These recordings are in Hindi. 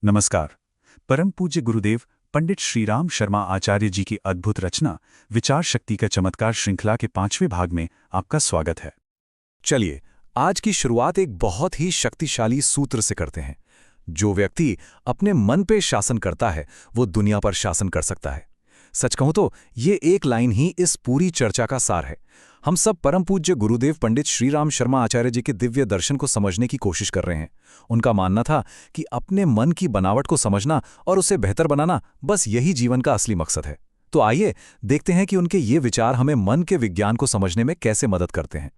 नमस्कार। परम पूज्य गुरुदेव पंडित श्रीराम शर्मा आचार्य जी की अद्भुत रचना विचार शक्ति का चमत्कार श्रृंखला के 5वें भाग में आपका स्वागत है। चलिए, आज की शुरुआत एक बहुत ही शक्तिशाली सूत्र से करते हैं। जो व्यक्ति अपने मन पे शासन करता है, वो दुनिया पर शासन कर सकता है। सच कहूं तो ये एक लाइन ही इस पूरी चर्चा का सार है। हम सब परम पूज्य गुरुदेव पंडित श्रीराम शर्मा आचार्य जी के दिव्य दर्शन को समझने की कोशिश कर रहे हैं। उनका मानना था कि अपने मन की बनावट को समझना और उसे बेहतर बनाना, बस यही जीवन का असली मकसद है। तो आइए देखते हैं कि उनके ये विचार हमें मन के विज्ञान को समझने में कैसे मदद करते हैं।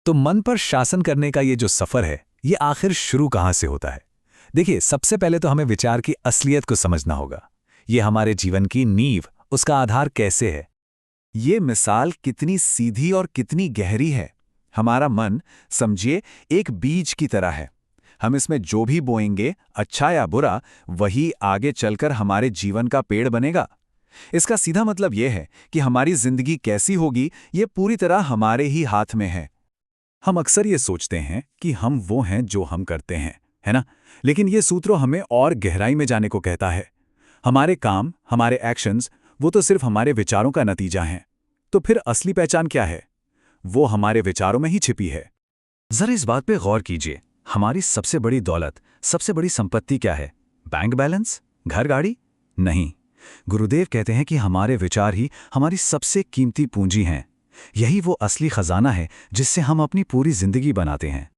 तो मन पर शासन करने का ये जो सफर है, ये आखिर शुरू कहाँ से होता है? देखिए, सबसे पहले तो हमें विचार की असलियत को समझना होगा। ये हमारे जीवन की नींव, उसका आधार कैसे है। ये मिसाल कितनी सीधी और कितनी गहरी है। हमारा मन, समझिए, एक बीज की तरह है। हम इसमें जो भी बोएंगे, अच्छा या बुरा, वही आगे चलकर हमारे जीवन का पेड़ बनेगा। इसका सीधा मतलब यह है कि हमारी जिंदगी कैसी होगी, ये पूरी तरह हमारे ही हाथ में है। हम अक्सर ये सोचते हैं कि हम वो हैं जो हम करते हैं, है ना? लेकिन ये सूत्र हमें और गहराई में जाने को कहता है। हमारे काम, हमारे एक्शंस, वो तो सिर्फ हमारे विचारों का नतीजा हैं। तो फिर असली पहचान क्या है? वो हमारे विचारों में ही छिपी है। जरा इस बात पे गौर कीजिए। हमारी सबसे बड़ी दौलत, सबसे बड़ी संपत्ति क्या है? Bank balance? घर गाड़ी? नहीं। गुरुदेव कहते हैं कि हमारे विचार ही हमारी सबसे कीमती पूंजी हैं। यही वो असली खजाना है जिससे हम अपनी पूरी जिंदगी बनाते हैं।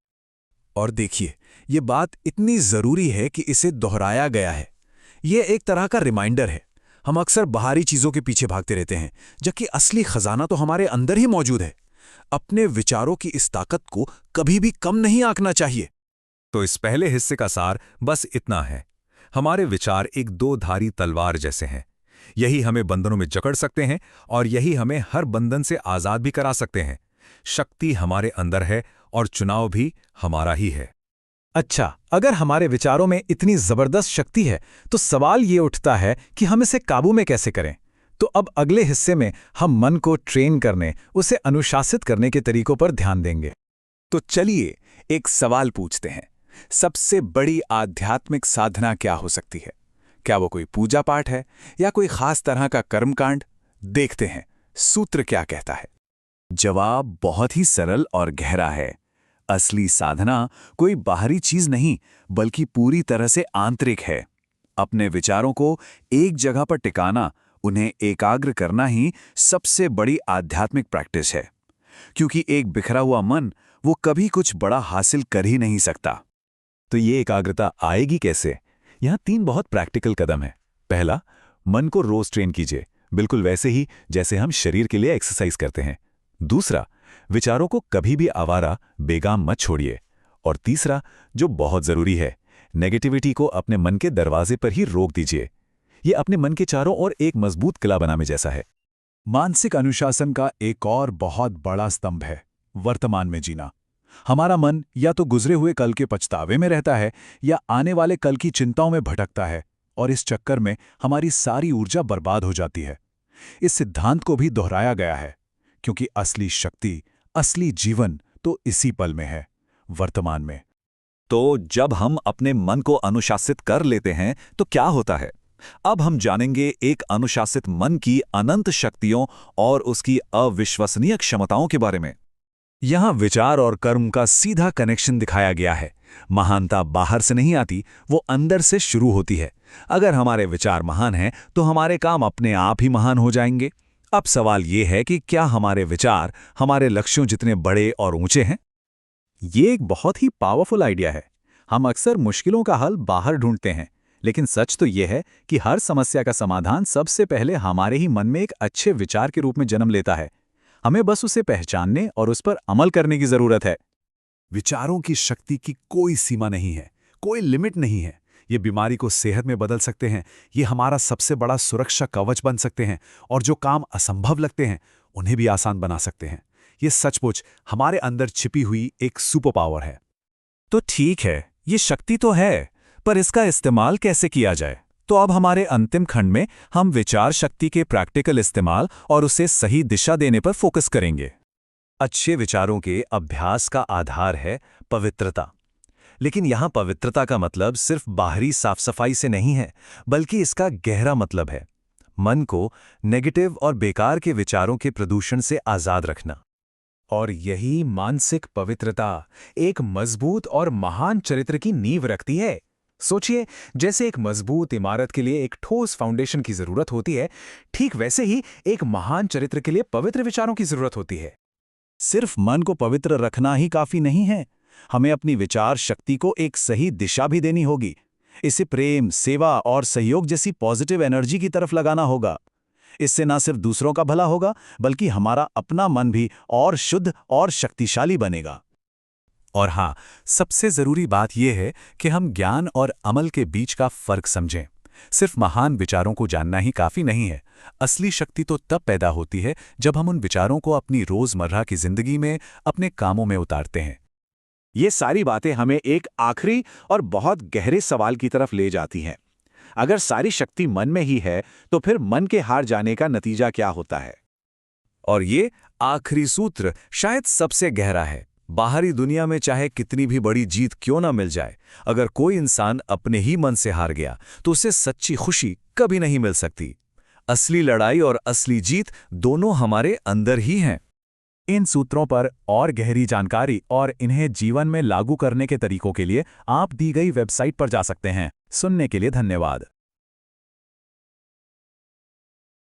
और देखिए, ये बात इतनी जरूरी है कि इसे दोहराया गया है। ये एक तरह का रिमाइंडर है। हम अक्सर बाहरी चीजों के पीछे भागते रहते हैं, जबकि असली खजाना तो हमारे अंदर ही मौजूद है। अपने विचारों की इस ताकत को कभी भी कम नहीं आंकना चाहिए। तो इस पहले हिस्से का सार बस इतना है। हमारे विचार एक दो धारी तलवार जैसे हैं। यही हमें बंधनों में जकड़ सकते हैं और यही हमें हर बंधन से आजाद भी करा सकते हैं। शक्ति हमारे अंदर है और चुनाव भी हमारा ही है। अच्छा, अगर हमारे विचारों में इतनी जबरदस्त शक्ति है, तो सवाल ये उठता है कि हम इसे काबू में कैसे करें। तो अब अगले हिस्से में हम मन को ट्रेन करने, उसे अनुशासित करने के तरीकों पर ध्यान देंगे। तो चलिए एक सवाल पूछते हैं। सबसे बड़ी आध्यात्मिक साधना क्या हो सकती है? क्या वो कोई पूजा पाठ है या कोई खास तरह का कर्मकांड? देखते हैं सूत्र क्या कहता है। जवाब बहुत ही सरल और गहरा है। असली साधना कोई बाहरी चीज नहीं, बल्कि पूरी तरह से आंतरिक है। अपने विचारों को एक जगह पर टिकाना, उन्हें एकाग्र करना ही सबसे बड़ी आध्यात्मिक प्रैक्टिस है। क्योंकि एक बिखरा हुआ मन, वो कभी कुछ बड़ा हासिल कर ही नहीं सकता। तो ये एकाग्रता आएगी कैसे? यहाँ 3 बहुत प्रैक्टिकल कदम हैं। पहला, मन को रोज ट्रेन कीजिए, बिल्कुल वैसे ही जैसे हम शरीर के लिए एक्सरसाइज करते हैं। दूसरा, विचारों को कभी भी आवारा, बेगाम मत छोड़िए। और तीसरा, जो बहुत जरूरी है, नेगेटिविटी को अपने मन के दरवाजे पर ही रोक दीजिए। ये अपने मन के चारों ओर एक मजबूत किला बनाने जैसा है। मानसिक अनुशासन का एक और बहुत बड़ा स्तंभ है वर्तमान में जीना। हमारा मन या तो गुजरे हुए कल के पछतावे में रहता है या आने वाले कल की चिंताओं में भटकता है, और इस चक्कर में हमारी सारी ऊर्जा बर्बाद हो जाती है। इस सिद्धांत को भी दोहराया गया है, क्योंकि असली शक्ति, असली जीवन तो इसी पल में है, वर्तमान में। तो जब हम अपने मन को अनुशासित कर लेते हैं तो क्या होता है? अब हम जानेंगे एक अनुशासित मन की अनंत शक्तियों और उसकी अविश्वसनीय क्षमताओं के बारे में। यहाँ विचार और कर्म का सीधा कनेक्शन दिखाया गया है। महानता बाहर से नहीं आती, वो अंदर से शुरू होती है। अगर हमारे विचार महान हैं, तो हमारे काम अपने आप ही महान हो जाएंगे। अब सवाल ये है कि क्या हमारे विचार हमारे लक्ष्यों जितने बड़े और ऊंचे हैं? ये एक बहुत ही पावरफुल आइडिया है। हम अक्सर मुश्किलों का हल बाहर ढूंढते हैं, लेकिन सच तो यह है कि हर समस्या का समाधान सबसे पहले हमारे ही मन में एक अच्छे विचार के रूप में जन्म लेता है। हमें बस उसे पहचानने और उस पर अमल करने की जरूरत है। विचारों की शक्ति की कोई सीमा नहीं है, कोई लिमिट नहीं है। ये बीमारी को सेहत में बदल सकते हैं, ये हमारा सबसे बड़ा सुरक्षा कवच बन सकते हैं, और जो काम असंभव लगते हैं उन्हें भी आसान बना सकते हैं। ये सचमुच हमारे अंदर छिपी हुई एक सुपर पावर है। तो ठीक है, ये शक्ति तो है, पर इसका इस्तेमाल कैसे किया जाए? तो अब हमारे अंतिम खंड में हम विचार शक्ति के प्रैक्टिकल इस्तेमाल और उसे सही दिशा देने पर फोकस करेंगे। अच्छे विचारों के अभ्यास का आधार है पवित्रता। लेकिन यहाँ पवित्रता का मतलब सिर्फ बाहरी साफ सफाई से नहीं है, बल्कि इसका गहरा मतलब है मन को नेगेटिव और बेकार के विचारों के प्रदूषण से आजाद रखना। और यही मानसिक पवित्रता एक मजबूत और महान चरित्र की नींव रखती है। सोचिए, जैसे एक मजबूत इमारत के लिए एक ठोस फाउंडेशन की जरूरत होती है, ठीक वैसे ही एक महान चरित्र के लिए पवित्र विचारों की जरूरत होती है। सिर्फ मन को पवित्र रखना ही काफी नहीं है, हमें अपनी विचार शक्ति को एक सही दिशा भी देनी होगी। इसे प्रेम, सेवा और सहयोग जैसी पॉजिटिव एनर्जी की तरफ लगाना होगा। इससे न सिर्फ दूसरों का भला होगा, बल्कि हमारा अपना मन भी और शुद्ध और शक्तिशाली बनेगा। और हाँ, सबसे जरूरी बात यह है कि हम ज्ञान और अमल के बीच का फर्क समझें। सिर्फ महान विचारों को जानना ही काफी नहीं है। असली शक्ति तो तब पैदा होती है जब हम उन विचारों को अपनी रोजमर्रा की जिंदगी में, अपने कामों में उतारते हैं। ये सारी बातें हमें एक आखिरी और बहुत गहरे सवाल की तरफ ले जाती हैं। अगर सारी शक्ति मन में ही है, तो फिर मन के हार जाने का नतीजा क्या होता है? और ये आखिरी सूत्र शायद सबसे गहरा है। बाहरी दुनिया में चाहे कितनी भी बड़ी जीत क्यों ना मिल जाए, अगर कोई इंसान अपने ही मन से हार गया तो उसे सच्ची खुशी कभी नहीं मिल सकती। असली लड़ाई और असली जीत दोनों हमारे अंदर ही हैं। इन सूत्रों पर और गहरी जानकारी और इन्हें जीवन में लागू करने के तरीकों के लिए आप दी गई वेबसाइट पर जा सकते हैं। सुनने के लिए धन्यवाद।